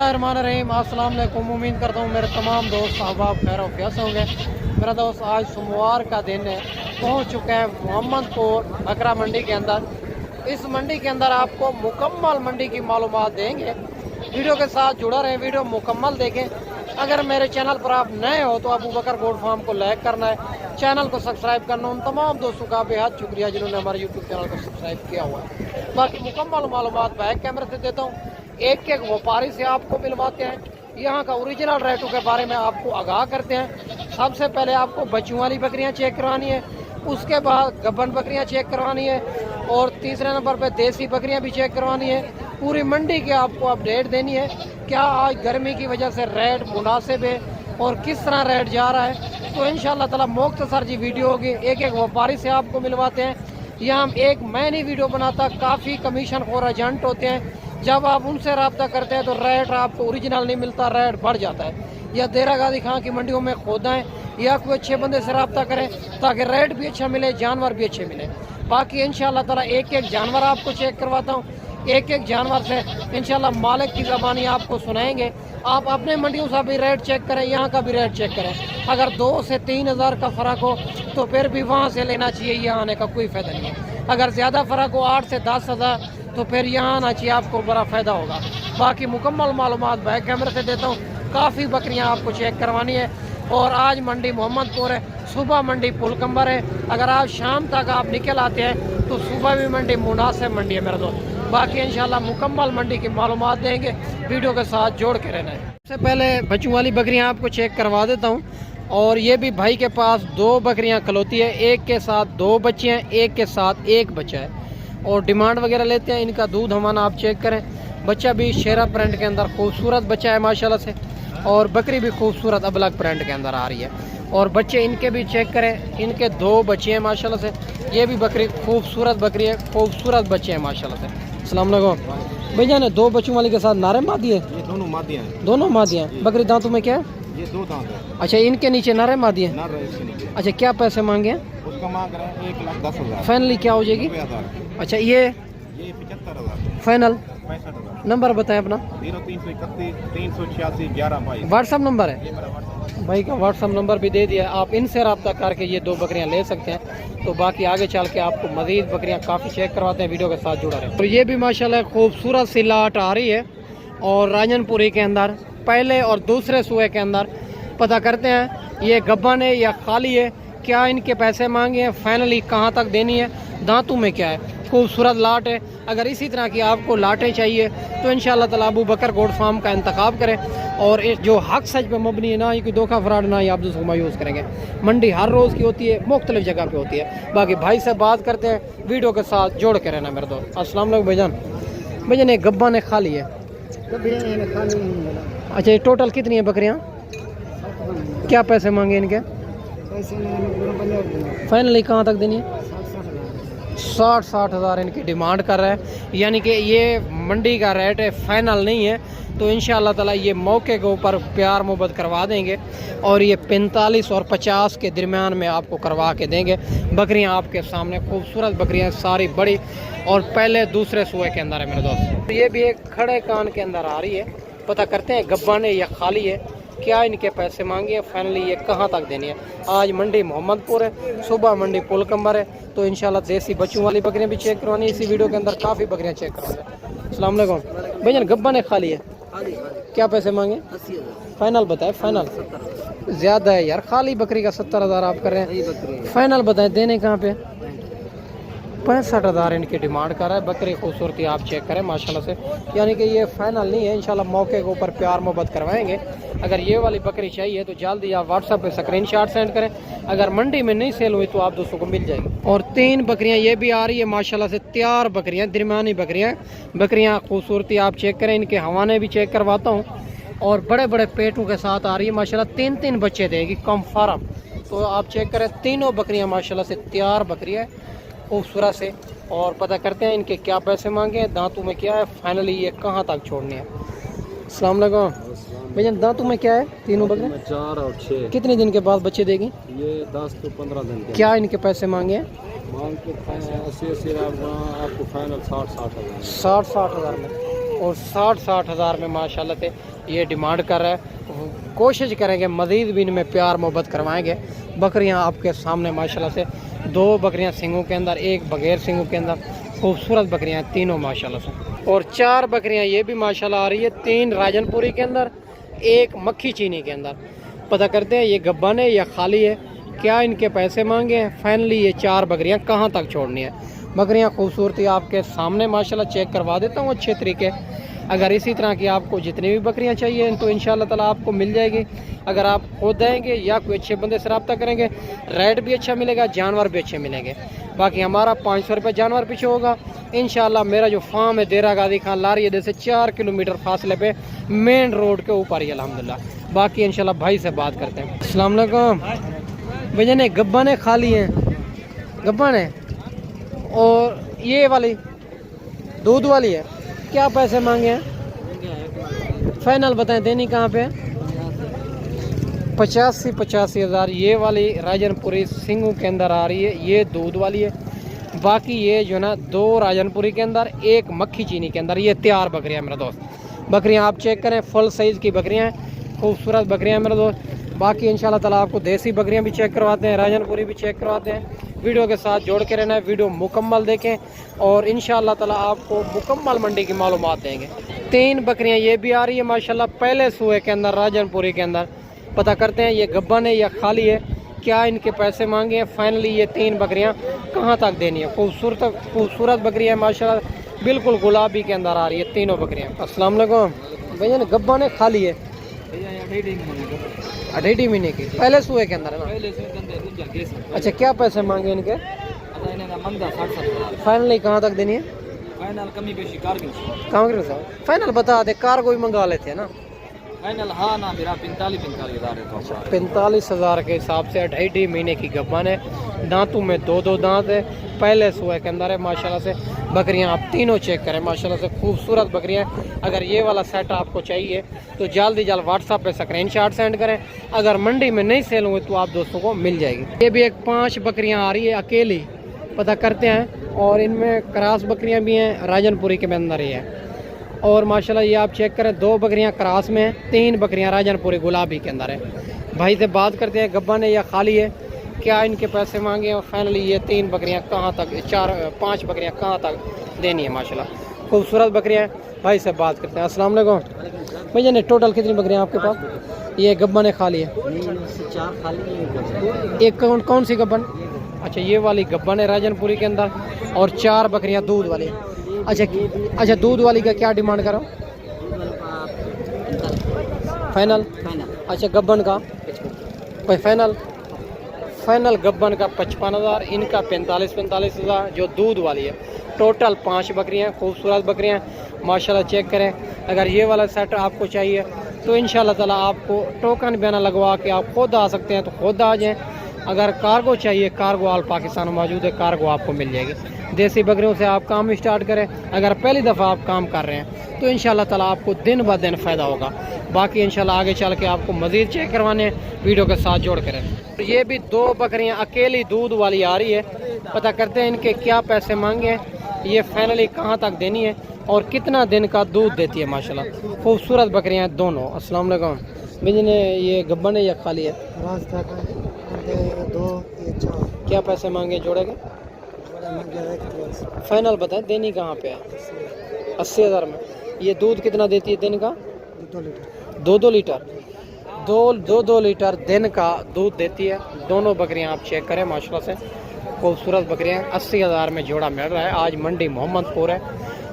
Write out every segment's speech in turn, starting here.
रहीम अस्सलाम वालेकुम। उम्मीद करता हूँ मेरे तमाम दोस्त अहबाब खैर वफियत से होंगे। मेरा दोस्त आज सोमवार का दिन है, पहुँच चुके हैं मोहम्मदपुर बकरा मंडी के अंदर। इस मंडी के अंदर आपको मुकम्मल मंडी की मालूमात देंगे। वीडियो के साथ जुड़ा रहें, वीडियो मुकम्मल देखें। अगर मेरे चैनल पर आप नए हो तो अबू बकर गोट फार्म को लाइक करना है, चैनल को सब्सक्राइब करना। उन तमाम दोस्तों का बेहद शुक्रिया जिन्होंने हमारे यूट्यूब चैनल को सब्सक्राइब किया हुआ है। बाकी मुकम्मल मालूमात बैक कैमरे से देता हूँ, एक एक व्यापारी से आपको मिलवाते हैं, यहाँ का ओरिजिनल रेटों के बारे में आपको आगाह करते हैं। सबसे पहले आपको बच्चों वाली बकरियाँ चेक करवानी है, उसके बाद गब्बन बकरियाँ चेक करवानी है और तीसरे नंबर पे देसी बकरियाँ भी चेक करवानी है। पूरी मंडी की आपको अपडेट देनी है, क्या आज गर्मी की वजह से रेट मुनासिब है और किस तरह रेट जा रहा है। तो इंशाअल्लाह ताला मुख्तसर जी वीडियो होगी, एक एक व्यापारी से आपको मिलवाते हैं। यहाँ हम एक मैं नहीं वीडियो बनाता, काफ़ी कमीशन खोर एजेंट होते हैं, जब आप उनसे रब्ता करते हैं तो रेट आपको ओरिजिनल नहीं मिलता, रेट बढ़ जाता है। या देरा गादी खां की मंडियों में खोदाएं या कोई अच्छे बंदे से रब्ता करें ताकि रेट भी अच्छा मिले, जानवर भी अच्छे मिले। बाकी इंशाअल्लाह ताला एक एक जानवर आपको चेक करवाता हूँ, एक एक जानवर से इंशाअल्लाह मालिक की ज़बानी आपको सुनाएंगे। आप अपने मंडियों से भी रेट चेक करें, यहाँ का भी रेट चेक करें। अगर 2 से 3 हज़ार का फ़र्क हो तो फिर भी वहाँ से लेना चाहिए, यहाँ आने का कोई फ़ायदा नहीं है। अगर ज़्यादा फ़र्क हो 8 से 10 हज़ार तो फिर यहाँ आना चाहिए, आपको बड़ा फ़ायदा होगा। बाकी मुकम्मल मालूमात बैक कैमरे से देता हूँ। काफ़ी बकरियाँ आपको चेक करवानी है और आज मंडी मोहम्मदपुर है, सुबह मंडी पुलकम्बर है। अगर आज शाम तक आप निकल आते हैं तो सुबह भी मंडी मुनासिब मंडी है मेरा दोस्त। बाकी इंशाल्लाह मुकम्मल मंडी की मालूमात देंगे, वीडियो के साथ जोड़ के रहना है। सबसे पहले बच्चों वाली बकरियाँ आपको चेक करवा देता हूँ। और ये भी भाई के पास 2 बकरियाँ खलोती है, एक के साथ 2 बच्चे हैं, एक के साथ 1 बच्चा है और डिमांड वगैरह लेते हैं। इनका दूध हमारा आप चेक करें, बच्चा भी शेरा प्रिंट के अंदर खूबसूरत बच्चा है माशाल्लाह से, और बकरी भी खूबसूरत अबलग प्रिंट के अंदर आ रही है। और बच्चे इनके भी चेक करें, इनके 2 बच्चे हैं माशाल्लाह से। ये भी बकरी खूबसूरत बकरी है, खूबसूरत बच्चे हैं माशाल्लाह से। अस्सलाम वालेकुम भैया, ने 2 बच्चों वाली के साथ नारे मादी है? ये दोनों मादियाँ हैं। दोनों मादियाँ हैं। बकरी दांतों में क्या है? ये 2 दांत है। अच्छा, इनके नीचे नारे मादी है? नर है इसके नीचे। अच्छा, क्या पैसे मांगे हैं? उसका मांग रहे हैं 1,10,000। फाइनली क्या हो जाएगी? 90,000। अच्छा, ये 75,000 फाइनल 65,000। नंबर बताएं अपना। 0331 386 1122 व्हाट्सअप नंबर है ये मेरा व्हाट्सएप। भाई का, व्हाट्सअप नंबर भी दे दिया। आप इनसे रब्ता करके ये 2 बकरियां ले सकते हैं। तो बाकी आगे चल के आपको मजीद बकरियां काफ़ी चेक करवाते हैं, वीडियो के साथ जुड़ा रहे। और ये भी माशाल्लाह खूबसूरत सी लाट आ रही है और राजनपुरी के अंदर पहले और दूसरे सूए के अंदर। पता करते हैं ये गब्बन है या खाली है, क्या इनके पैसे मांगे हैं, फाइनली कहाँ तक देनी है, दांतों में क्या है। खूबसूरत लाट है। अगर इसी तरह की आपको लाटें चाहिए तो इंशाअल्लाह ताला अबू बकर गोट फार्म का इंतखाब करें और जो हक सच पे मबनी है, ना ही कोई धोखा फ्रॉड, ना ही आप दूसरों को मायूस करेंगे। मंडी हर रोज़ की होती है, मुख्तलिफ जगह पे होती है। बाकी भाई से बात करते हैं, वीडियो के साथ जोड़ के रहना मेरे दोस्त। अस्सलाम वालेकुम भाईजान। भाईजान एक गब्बा ने खाली है? अच्छा, ये टोटल कितनी है बकरियाँ? क्या पैसे मांगे इनके? फाइनली कहाँ तक देनी है? 60 हज़ार इनकी डिमांड कर रहा है, यानी कि ये मंडी का रेट है, फाइनल नहीं है। तो इंशाअल्लाह ताला ये मौके के ऊपर प्यार मोहब्बत करवा देंगे और ये 45 और 50 के दरमियान में आपको करवा के देंगे। बकरियां आपके सामने खूबसूरत बकरियां, सारी बड़ी और पहले दूसरे सूए के अंदर है मेरे दोस्त। ये भी एक खड़े कान के अंदर आ रही है। पता करते हैं गब्बन है या खाली है, क्या इनके पैसे मांगे हैं, फाइनली ये कहाँ तक देनी है। आज मंडी मोहम्मदपुर है, सुबह मंडी पुलकम्बर है। तो इंशाल्लाह देसी बच्चों वाली बकरियां भी चेक करवानी है। इसी वीडियो के अंदर काफ़ी बकरियां चेक करवानी। अस्सलाम वालेकुम भैया, गब्बन है खाली है? क्या पैसे मांगे? 80,000 फाइनल बताए। फाइनल ज़्यादा है यार, खाली बकरी का 70,000 आप कर रहे हैं। फाइनल बताएं, देने कहाँ पे? 65,000 इनकी डिमांड कर रहा है। बकरी खूबसूरती आप चेक करें माशाल्लाह से, यानी कि ये फाइनल नहीं है। इंशाल्लाह मौके के ऊपर प्यार मोहब्बत करवाएंगे। अगर ये वाली बकरी चाहिए तो जल्दी आप व्हाट्सएप पे स्क्रीनशॉट सेंड करें। अगर मंडी में नहीं सेल हुई तो आप दोस्तों को मिल जाएगी। और 3 बकरियां ये भी आ रही है माशाल्लाह से, तैयार बकरियां, दरमियानी बकरियां खूबसूरती आप चेक करें। इनके हवाने भी चेक करवाता हूँ और बड़े बड़े पेटों के साथ आ रही है माशाल्लाह। 3 बच्चे देगी कंफर्म। तो आप चेक करें, तीनों बकरियां माशाल्लाह से तैयार बकरियां खूबसूरत से। और पता करते हैं इनके क्या पैसे मांगे हैं, दांतों में क्या है, फाइनली ये कहाँ तक छोड़नी है। अस्सलाम वालेकुम भैया, दांतों में क्या है? तीनों बकरे 4 और 6। कितने दिन के बाद बच्चे देगी? ये 10 to 15 दिन के। क्या इनके पैसे मांगे हैं? मांग के 80 आपको फाइनल 60 हज़ार। 60 हज़ार में और 60-60 हज़ार में माशाल्लाह से ये डिमांड कर रहा है। कोशिश करेंगे मज़ीद भी इनमें प्यार मोहब्बत करवाएंगे। बकरियां आपके सामने माशाल्लाह से 2 बकरियां सिंगों के अंदर, 1 बगैर सिंगों के अंदर, खूबसूरत बकरियां तीनों माशाल्लाह से। और 4 बकरियां ये भी माशाल्लाह आ रही है, 3 राजनपुरी के अंदर, 1 मक्खी चीनी के अंदर। पता करते हैं ये गब्बन है या खाली है, क्या इनके पैसे मांगे हैं, फाइनली ये 4 बकरियां कहाँ तक छोड़नी है। बकरियां खूबसूरती आपके सामने माशाल्लाह चेक करवा देता हूँ अच्छे तरीके। अगर इसी तरह की आपको जितनी भी बकरियां चाहिए तो इंशाल्लाह ताला आपको मिल जाएगी। अगर आप खुद आएंगे या कोई अच्छे बंदे से रब्ता करेंगे, रेट भी अच्छा मिलेगा, जानवर भी अच्छे मिलेंगे। बाकी हमारा 500 रुपये जानवर पीछे होगा इंशाल्लाह। मेरा जो फार्म है देरा गाजी खान लारी से 4 किलोमीटर फासले पे मेन रोड के ऊपर ही अल्हम्दुलिल्लाह। बाकी इंशाल्लाह भाई से बात करते हैं। अस्सलाम वालेकुम भैया, ने गब्बन है खाली है? गब्बन है। और ये वाली दूध वाली है, क्या पैसे मांगे हैं? फाइनल बताएं, देनी कहाँ पे? 85 हज़ार। ये वाली राजनपुरी सिंगों के अंदर आ रही है, ये दूध वाली है। बाकी ये जो ना 2 राजनपुरी के अंदर, 1 मक्खी चीनी के अंदर, ये तैयार बकरियाँ मेरा दोस्त। बकरियाँ आप चेक करें, फुल साइज़ की बकरियाँ हैं, खूबसूरत बकरियाँ मेरा दोस्त। बाकी इंशाल्लाह ताला आपको देसी बकरियाँ भी चेक करवाते हैं, राजनपुरी भी चेक करवाते हैं। वीडियो के साथ जोड़ के रहना है, वीडियो मुकम्मल देखें और इंशाल्लाह ताला आपको मुकम्मल मंडी की मालूमात देंगे। 3 बकरियां ये भी आ रही है माशाल्लाह, पहले सूए के अंदर, राजनपुरी के अंदर। पता करते हैं ये गब्बन है या खाली है, क्या इनके पैसे मांगे हैं, फाइनली ये 3 बकरियां कहां तक देनी है। खूबसूरत बकरियां है माशाल्लाह, बिल्कुल गुलाबी के अंदर आ रही है तीनों बकरियां। अस्सलाम वालेकुम भैया, गब्बन है खाली है? 2.5 महीने की, पहले सूए के अंदर है ना? अच्छा, क्या पैसे मांगे इनके? फाइनली कहाँ तक देनी है? फाइनल कमी पेशी कारगिल साहब फाइनल बता दे, कार कोई मंगा लेते हैं ना? फाइनल हाँ ना मेरा 45 हज़ार। 45 हज़ार के हिसाब से 2.5 महीने की गब्बन है, दांतों में 2 दांत है, पहले सुबह के अंदर है माशाल्लाह से। बकरियां आप तीनों चेक करें माशाल्लाह से, खूबसूरत बकरियां। अगर ये वाला सेट आपको चाहिए तो जल्दी व्हाट्सएप पे स्क्रीनशॉट सेंड करें। अगर मंडी में नहीं सेल हुए तो आप दोस्तों को मिल जाएगी। ये भी एक 5 बकरियां आ रही है अकेली, पता करते हैं। और इनमें क्रॉस बकरियां भी हैं, राजनपुरी के अंदर ही है। और माशाल्लाह ये आप चेक करें, 2 बकरियां क्रॉस में हैं, 3 बकरियां राजनपुरी गुलाबी के अंदर है। भाई से बात करते हैं, गब्बन है या खाली है, क्या इनके पैसे मांगे और फाइनली ये 3 बकरियां कहाँ तक, 5 बकरियां कहाँ तक देनी है। माशाल्लाह खूबसूरत बकरियां हैं। भाई से बात करते हैं। अस्सलाम वालेकुम भैया, ने टोटल कितनी बकरियां आपके पास? ये गब्बन है खाली है? 4 खाली। एक कौन सी गब्बन? अच्छा, ये वाली गब्बन है राजनपुरी के अंदर, और 4 बकरियां दूध वाली। अच्छा, दूध वाली का क्या डिमांड करो? फाइनल। अच्छा, गब्बन का भाई फाइनल गब्बन का 55 हज़ार, इनका 45 हज़ार जो दूध वाली है। टोटल 5 बकरियां, खूबसूरत बकरियां माशाल्लाह चेक करें। अगर ये वाला सेट आपको चाहिए तो इंशाल्लाह ताला आपको टोकन बयाना लगवा के आप खुद आ सकते हैं तो खुद आ जाएं। अगर कार्गो चाहिए, कार्गो ऑल पाकिस्तान मौजूद है, कार्गो आपको मिल जाएगी। देसी बकरियों से आप काम स्टार्ट करें। अगर पहली दफ़ा आप काम कर रहे हैं तो इंशाल्लाह ताला आपको दिन ब दिन फ़ायदा होगा। बाकी इंशाल्लाह आगे चल के आपको मज़ीद चेक करवाने हैं, वीडियो के साथ जोड़ कर। तो ये भी 2 बकरियां अकेली दूध वाली आ रही है। पता करते हैं इनके क्या पैसे मांगे हैं, ये फाइनली कहाँ तक देनी है और कितना दिन का दूध देती है। माशाल्लाह खूबसूरत बकरियां हैं दोनों। अस्सलाम वालेकुम भैया, ने ये गब्बन है या खाली है? 2 क्या पैसे मांगे जोड़े के? फाइनल बताएं, देनी कहाँ पे है? 80 हज़ार में। ये दूध कितना देती है दिन का? 2 लीटर। 2 लीटर दिन का दूध देती है। दोनों बकरियां आप चेक करें माशाल्लाह से, खूबसूरत बकरियां। 80 हज़ार में जोड़ा मिल रहा है। आज मंडी मोहम्मदपुर है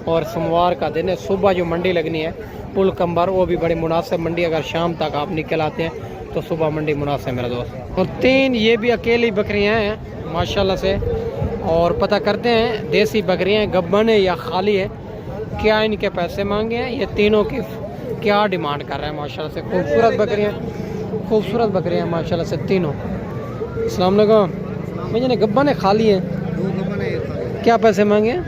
और सोमवार का दिन है। सुबह जो मंडी लगनी है पुल कंबर, वो भी बड़ी मुनासिब मंडी। अगर शाम तक आप निकल आते हैं तो सुबह मंडी मुनासिब मेरा दोस्त। और 3 ये भी अकेली बकरियां हैं माशाल्लाह से। और पता करते हैं देसी बकरियां गब्बन है या खाली है, क्या इनके पैसे मांगे हैं, ये तीनों की क्या डिमांड कर रहे हैं। माशाल्लाह से खूबसूरत बकरियां माशाल्लाह से तीनों। अस्सलाम वालेकुम भैया, ने गब्बन है खाली है? 2 गब्बन है। क्या पैसे मांगे हैं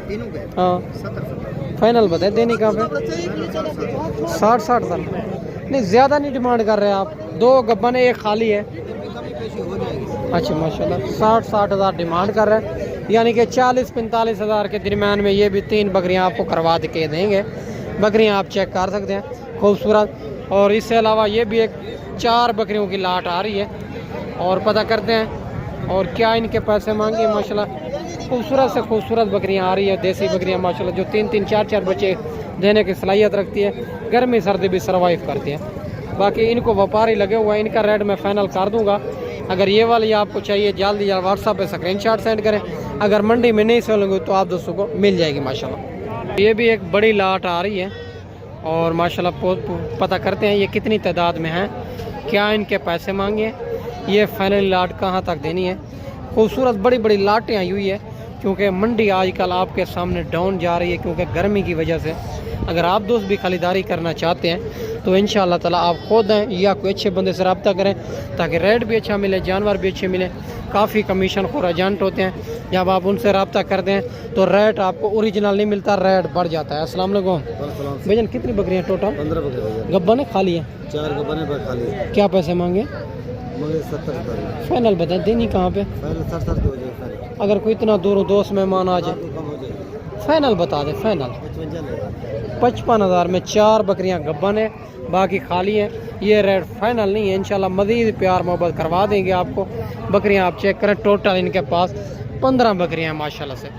तीनों के? हाँ 70। फाइनल बताए, देनी कहाँ पे? 60 हज़ार। नहीं ज़्यादा नहीं डिमांड कर रहे आप। 2 गब्बन है, 1 खाली है। अच्छा माशाल्लाह 60 हज़ार डिमांड कर रहे हैं। यानी कि 40-45 हज़ार के दरमियान में ये भी 3 बकरियां आपको करवा के देंगे। बकरियां आप चेक कर सकते हैं, खूबसूरत। और इससे अलावा ये भी एक 4 बकरियों की लाट आ रही है और पता करते हैं और क्या इनके पैसे मांगे। माशाल्लाह खूबसूरत से खूबसूरत बकरियां आ रही है, देसी बकरियां माशाल्लाह, जो 3-3 4-4 बच्चे देने की सलाहियत रखती है, गर्मी सर्दी भी सर्वाइव करती है। बाकी इनको व्यापारी लगे हुआ है, इनका रेट मैं फाइनल कर दूंगा। अगर ये वाली आपको चाहिए जल्दी या व्हाट्सएप पे स्क्रीनशॉट सेंड करें। अगर मंडी में नहीं चलेंगे तो आप दोस्तों को मिल जाएगी माशाल्लाह। ये भी एक बड़ी लाट आ रही है और माशाल्लाह पता करते हैं ये कितनी तादाद में है, क्या इनके पैसे मांगे, ये फाइनल लाट कहाँ तक देनी है। खूबसूरत बड़ी बड़ी लाटें आई हुई है क्योंकि मंडी आजकल आपके सामने डाउन जा रही है क्योंकि गर्मी की वजह से। अगर आप दोस्त भी खरीदारी करना चाहते हैं तो इंशाअल्लाह ताला आप खुद हैं या कोई अच्छे बंदे से रब्ता करें ताकि रेट भी अच्छा मिले, जानवर भी अच्छे मिले। काफ़ी कमीशन खोर एजेंट होते हैं, जब आप उनसे रब्ता करते हैं तो रेट आपको ओरिजिनल नहीं मिलता, रेट बढ़ जाता है। अस्सलाम वालेकुम भैया, कितनी बकरियाँ टोटल? 15 बकरियाँ। गब्बन है खाली है? 4 गब्बन पर खाली है। क्या पैसे मांगे? मगर 70 फाइनल बता देनी कहाँ पे? फाइनल 60 हो जाए। अगर कोई इतना दूर दोस्त मेहमान आ जाए, कम हो जाए। फाइनल बता दे। फाइनल 55 हज़ार में 4 बकरियां गब्बन है, बाकी खाली है। ये रेट फाइनल नहीं है, इंशाल्लाह मज़ीद प्यार मोहब्बत करवा देंगे आपको। बकरियां आप चेक करें, टोटल इनके पास 15 बकरियां माशाल्लाह से।